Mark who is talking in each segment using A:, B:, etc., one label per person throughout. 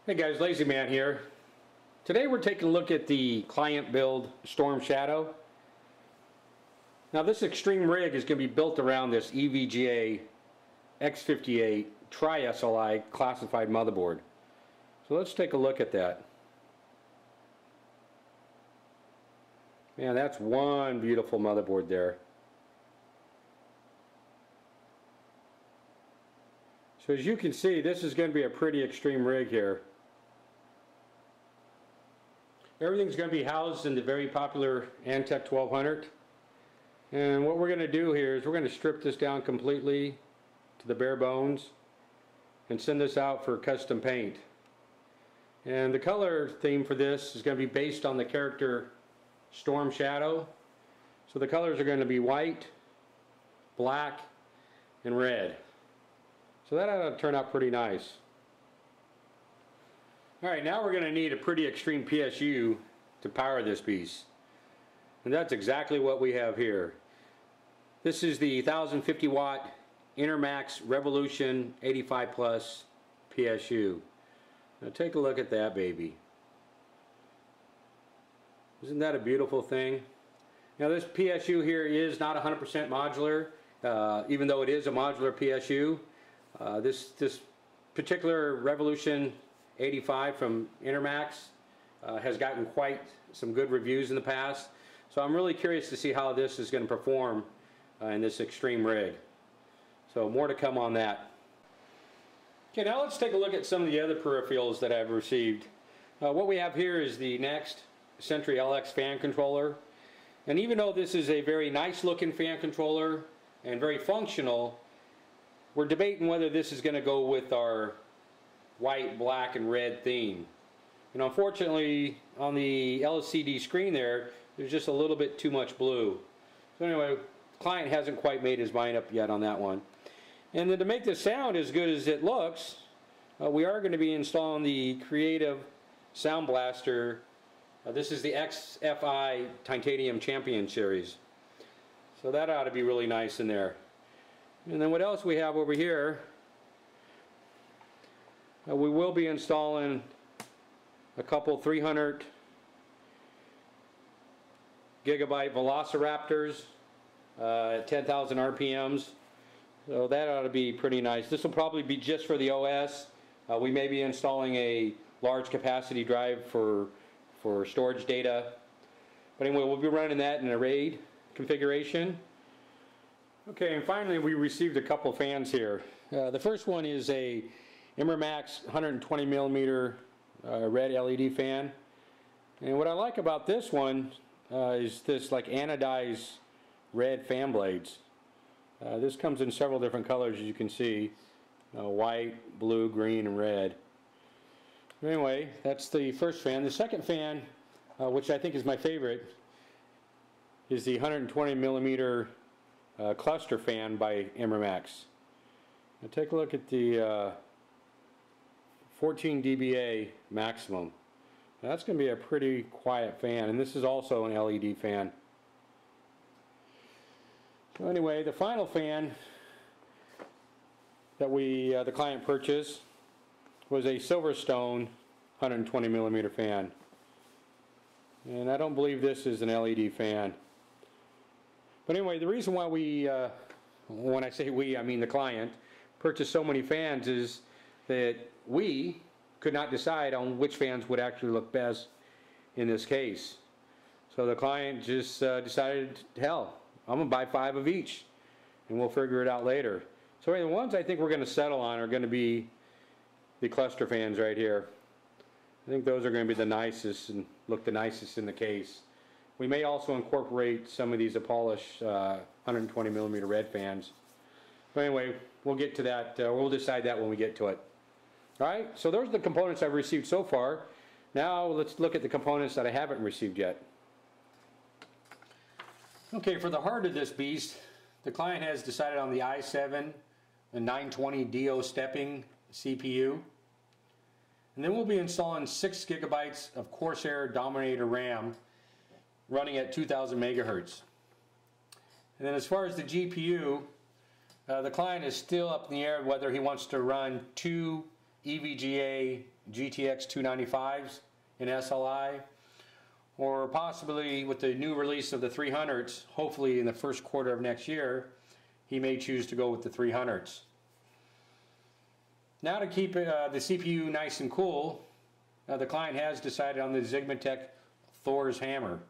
A: Hey guys, LazyMan here. Today we're taking a look at the client build Storm Shadow. Now this extreme rig is going to be built around this EVGA X58 Tri-SLI classified motherboard. So let's take a look at that. Man, that's one beautiful motherboard there. So as you can see, this is going to be a pretty extreme rig here. Everything's going to be housed in the very popular Antec 1200. And what we're going to do here is we're going to strip this down completely to the bare bones and send this out for custom paint. And the color theme for this is going to be based on the character Storm Shadow. So the colors are going to be white, black, and red. So that ought to turn out pretty nice. Alright, now we're going to need a pretty extreme PSU to power this piece. And that's exactly what we have here. This is the 1050 watt Enermax Revolution 85 Plus PSU. Now take a look at that baby. Isn't that a beautiful thing? Now this PSU here is not 100% modular, even though it is a modular PSU. This particular Revolution 85 from Enermax has gotten quite some good reviews in the past, so I'm really curious to see how this is going to perform in this extreme rig. So more to come on that. Okay, now let's take a look at some of the other peripherals that I've received. What we have here is the Next Sentry LX fan controller, and even though this is a very nice looking fan controller and very functional, we're debating whether this is going to go with our white, black, and red theme. And unfortunately, on the LCD screen there's just a little bit too much blue. So anyway, the client hasn't quite made his mind up yet on that one. And then to make this sound as good as it looks, we are going to be installing the Creative Sound Blaster. This is the XFI Titanium Champion Series. So that ought to be really nice in there. And then what else we have over here? We will be installing a couple 300 gigabyte Velociraptors at 10,000 RPMs. So that ought to be pretty nice. This will probably be just for the OS. We may be installing a large capacity drive for storage data. But anyway, we'll be running that in a RAID configuration. Okay, and finally we received a couple fans here. The first one is a Enermax 120 millimeter red LED fan, and what I like about this one is this like anodized red fan blades. This comes in several different colors, as you can see, white, blue, green, and red. Anyway, that's the first fan. The second fan, which I think is my favorite, is the 120 millimeter cluster fan by Enermax. Now take a look at the 14 dBA maximum. Now that's going to be a pretty quiet fan, and this is also an LED fan. So anyway, the final fan that the client purchased was a Silverstone 120 millimeter fan, and I don't believe this is an LED fan. But anyway, the reason why we, when I say we, I mean the client, purchased so many fans is that we could not decide on which fans would actually look best in this case. So the client just decided, hell, I'm going to buy 5 of each and we'll figure it out later. So the ones I think we're going to settle on are going to be the cluster fans right here. I think those are going to be the nicest and look the nicest in the case. We may also incorporate some of these polished 120mm red fans. But anyway, we'll get to that. We'll decide that when we get to it. Alright, so those are the components I've received so far. Now let's look at the components that I haven't received yet. Okay, for the heart of this beast, the client has decided on the i7 and 920 DO stepping CPU. And then we'll be installing 6 GB of Corsair Dominator RAM running at 2000 megahertz. And then as far as the GPU, the client is still up in the air whether he wants to run 2 EVGA GTX 295s in SLI, or possibly with the new release of the 300s, hopefully in the first quarter of next year, he may choose to go with the 300s. Now to keep the CPU nice and cool, the client has decided on the Xigmatek Thor's hammer.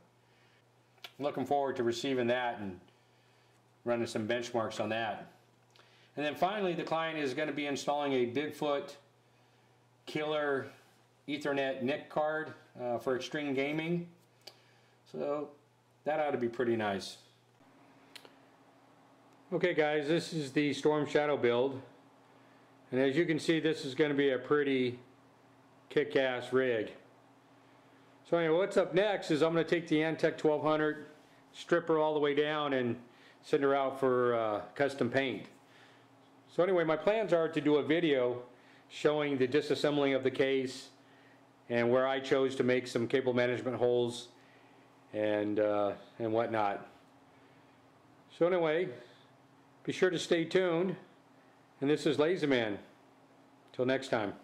A: I'm looking forward to receiving that and running some benchmarks on that. And then finally, the client is going to be installing a Bigfoot killer Ethernet NIC card for extreme gaming. So that ought to be pretty nice. Okay guys, this is the Storm Shadow build. And as you can see, this is going to be a pretty kick-ass rig. So anyway, what's up next is I'm going to take the Antec 1200, strip her all the way down, and send her out for custom paint. So anyway, my plans are to do a video showing the disassembling of the case and where I chose to make some cable management holes and whatnot. So anyway, be sure to stay tuned. And this is LazyMan. Till next time.